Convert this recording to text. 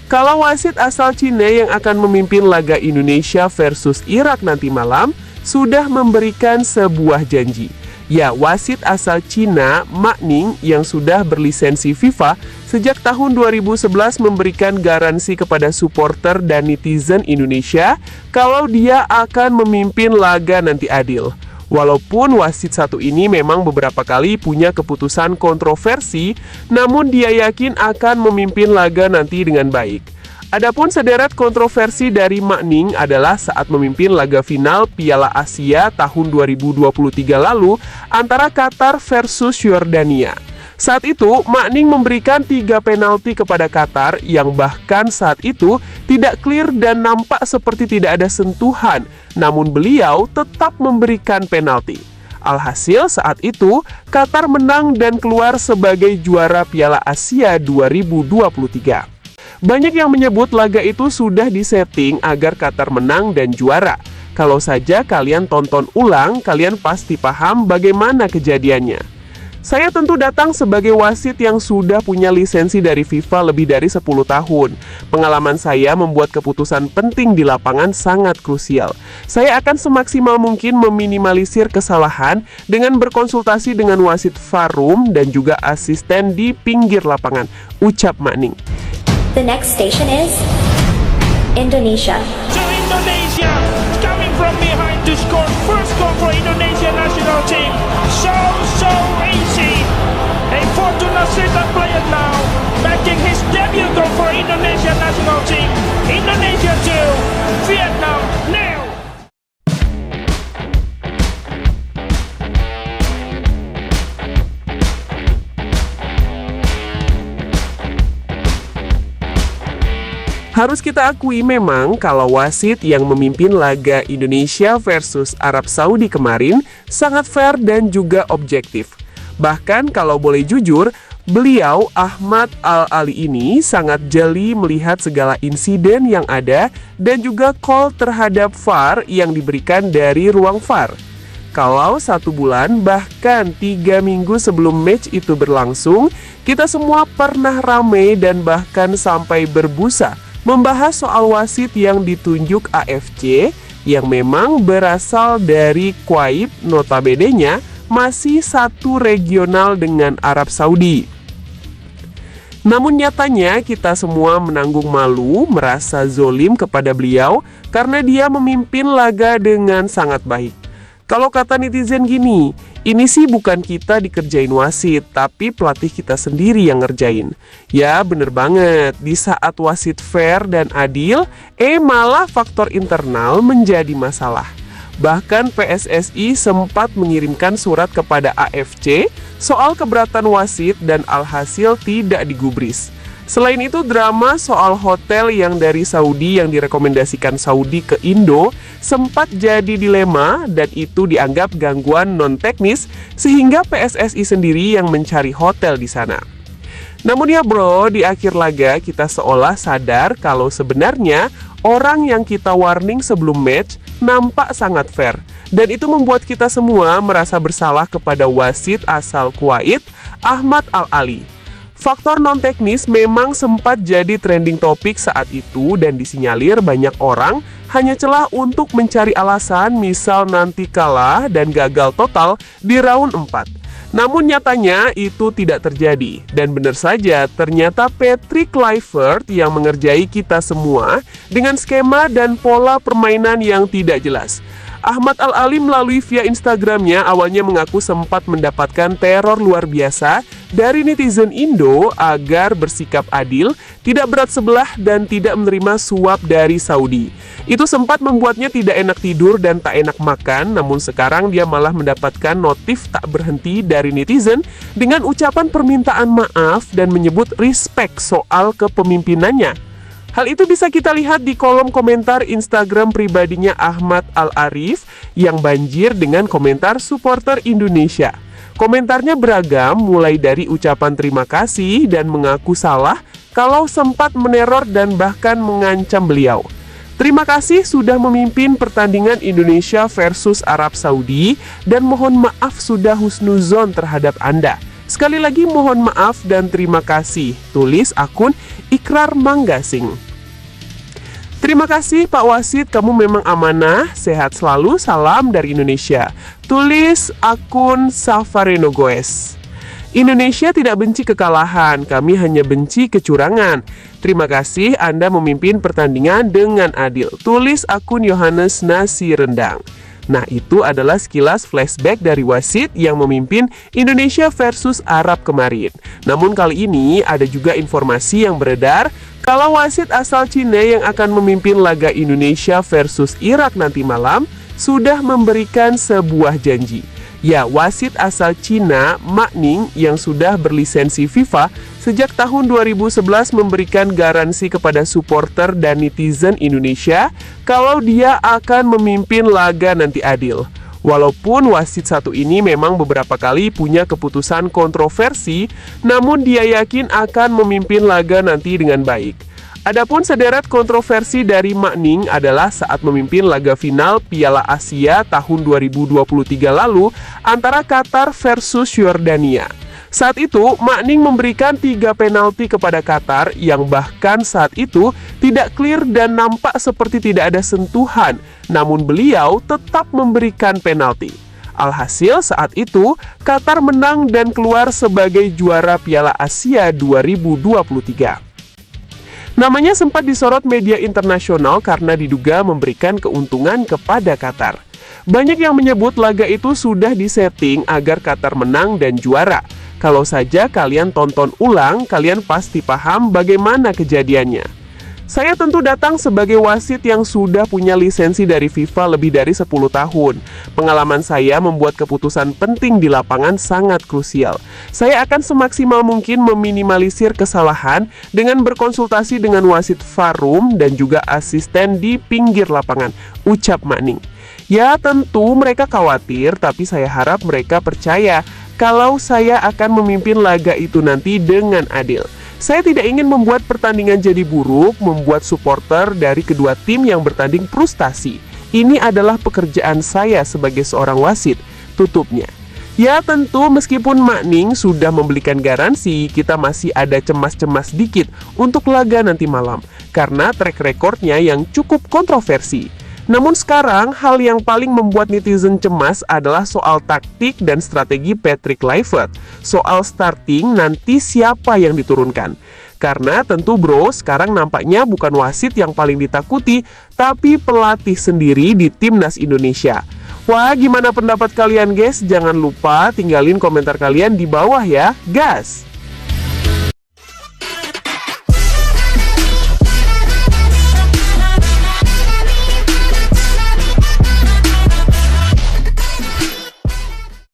Kalau wasit asal Cina yang akan memimpin laga Indonesia versus Irak nanti malam sudah memberikan sebuah janji. Ya, wasit asal Cina, Ma Ning, yang sudah berlisensi FIFA sejak tahun 2011 memberikan garansi kepada supporter dan netizen Indonesia kalau dia akan memimpin laga nanti adil. Walaupun wasit satu ini memang beberapa kali punya keputusan kontroversi, namun dia yakin akan memimpin laga nanti dengan baik. Adapun sederet kontroversi dari Ma Ning adalah saat memimpin laga final Piala Asia tahun 2023 lalu antara Qatar versus Yordania. Saat itu, Ma Ning memberikan 3 penalti kepada Qatar yang bahkan saat itu tidak clear dan nampak seperti tidak ada sentuhan, namun beliau tetap memberikan penalti. Alhasil saat itu, Qatar menang dan keluar sebagai juara Piala Asia 2023. Banyak yang menyebut laga itu sudah disetting agar Qatar menang dan juara. Kalau saja kalian tonton ulang, kalian pasti paham bagaimana kejadiannya. Saya tentu datang sebagai wasit yang sudah punya lisensi dari FIFA lebih dari 10 tahun. Pengalaman saya membuat keputusan penting di lapangan sangat krusial. Saya akan semaksimal mungkin meminimalisir kesalahan dengan berkonsultasi dengan wasit VAR room dan juga asisten di pinggir lapangan, ucap Ma Ning. The next station is Indonesia. To Indonesia, coming from behind to score first goal for Indonesia national team. So easy. A Fortuna Sittard player now making his debut goal for Indonesia national team. Indonesia 2, Vietnam 0. Harus kita akui memang kalau wasit yang memimpin laga Indonesia versus Arab Saudi kemarin sangat fair dan juga objektif. Bahkan kalau boleh jujur, beliau Ahmad Al-Ali ini sangat jeli melihat segala insiden yang ada dan juga call terhadap VAR yang diberikan dari ruang VAR. Kalau 1 bulan bahkan 3 minggu sebelum match itu berlangsung, kita semua pernah ramai dan bahkan sampai berbusa membahas soal wasit yang ditunjuk AFC yang memang berasal dari Kuwait, notabene-nya masih satu regional dengan Arab Saudi. Namun nyatanya kita semua menanggung malu, merasa zolim kepada beliau karena dia memimpin laga dengan sangat baik. Kalau kata netizen gini, ini sih bukan kita dikerjain wasit, tapi pelatih kita sendiri yang ngerjain. Ya bener banget, di saat wasit fair dan adil, malah faktor internal menjadi masalah. Bahkan PSSI sempat mengirimkan surat kepada AFC soal keberatan wasit dan alhasil tidak digubris. Selain itu, drama soal hotel yang dari Saudi yang direkomendasikan Saudi ke Indo sempat jadi dilema dan itu dianggap gangguan non-teknis sehingga PSSI sendiri yang mencari hotel di sana. Namun ya bro, di akhir laga kita seolah sadar kalau sebenarnya orang yang kita warning sebelum match nampak sangat fair. Dan itu membuat kita semua merasa bersalah kepada wasit asal Kuwait, Ahmad Al-Ali. Faktor non-teknis memang sempat jadi trending topik saat itu dan disinyalir banyak orang hanya celah untuk mencari alasan misal nanti kalah dan gagal total di round 4. Namun nyatanya itu tidak terjadi dan benar saja ternyata Patrick Kluivert yang mengerjai kita semua dengan skema dan pola permainan yang tidak jelas. Ahmad Al-Ali melalui via Instagramnya awalnya mengaku sempat mendapatkan teror luar biasa dari netizen Indo agar bersikap adil, tidak berat sebelah dan tidak menerima suap dari Saudi. Itu sempat membuatnya tidak enak tidur dan tak enak makan, namun sekarang dia malah mendapatkan notif tak berhenti dari netizen dengan ucapan permintaan maaf dan menyebut respect soal kepemimpinannya. Hal itu bisa kita lihat di kolom komentar Instagram pribadinya Ahmad Al-Arif yang banjir dengan komentar supporter Indonesia. Komentarnya beragam, mulai dari ucapan terima kasih dan mengaku salah kalau sempat meneror dan bahkan mengancam beliau. Terima kasih sudah memimpin pertandingan Indonesia versus Arab Saudi dan mohon maaf sudah husnuzon terhadap Anda. Sekali lagi mohon maaf dan terima kasih, tulis akun Ikrar Manggasing. Terima kasih Pak Wasit, kamu memang amanah, sehat selalu, salam dari Indonesia. Tulis akun Safareno Goes. Indonesia tidak benci kekalahan, kami hanya benci kecurangan. Terima kasih Anda memimpin pertandingan dengan adil. Tulis akun Yohanes Nasi Rendang. Nah, itu adalah sekilas flashback dari wasit yang memimpin Indonesia versus Arab kemarin. Namun kali ini ada juga informasi yang beredar kalau wasit asal Cina yang akan memimpin laga Indonesia versus Irak nanti malam sudah memberikan sebuah janji. Ya, wasit asal Cina, Ma Ning, yang sudah berlisensi FIFA sejak tahun 2011 memberikan garansi kepada supporter dan netizen Indonesia kalau dia akan memimpin laga nanti adil. Walaupun wasit satu ini memang beberapa kali punya keputusan kontroversi, namun dia yakin akan memimpin laga nanti dengan baik. Adapun sederet kontroversi dari Ma Ning adalah saat memimpin laga final Piala Asia tahun 2023 lalu antara Qatar versus Yordania. Saat itu, Ma Ning memberikan 3 penalti kepada Qatar yang bahkan saat itu tidak clear dan nampak seperti tidak ada sentuhan, namun beliau tetap memberikan penalti. Alhasil saat itu, Qatar menang dan keluar sebagai juara Piala Asia 2023. Namanya sempat disorot media internasional karena diduga memberikan keuntungan kepada Qatar. Banyak yang menyebut laga itu sudah disetting agar Qatar menang dan juara. Kalau saja kalian tonton ulang, kalian pasti paham bagaimana kejadiannya. Saya tentu datang sebagai wasit yang sudah punya lisensi dari FIFA lebih dari 10 tahun. Pengalaman saya membuat keputusan penting di lapangan sangat krusial. Saya akan semaksimal mungkin meminimalisir kesalahan dengan berkonsultasi dengan wasit Farum dan juga asisten di pinggir lapangan, ucap Ma Ning. Ya, tentu mereka khawatir, tapi saya harap mereka percaya kalau saya akan memimpin laga itu nanti dengan adil. Saya tidak ingin membuat pertandingan jadi buruk, membuat supporter dari kedua tim yang bertanding frustasi. Ini adalah pekerjaan saya sebagai seorang wasit, tutupnya. Ya tentu meskipun Ma Ning sudah memberikan garansi, kita masih ada cemas-cemas dikit untuk laga nanti malam, karena track recordnya yang cukup kontroversi. Namun sekarang, hal yang paling membuat netizen cemas adalah soal taktik dan strategi Patrick Kluivert. Soal starting nanti siapa yang diturunkan. Karena tentu bro, sekarang nampaknya bukan wasit yang paling ditakuti, tapi pelatih sendiri di Timnas Indonesia. Wah, gimana pendapat kalian guys? Jangan lupa tinggalin komentar kalian di bawah ya. Gas!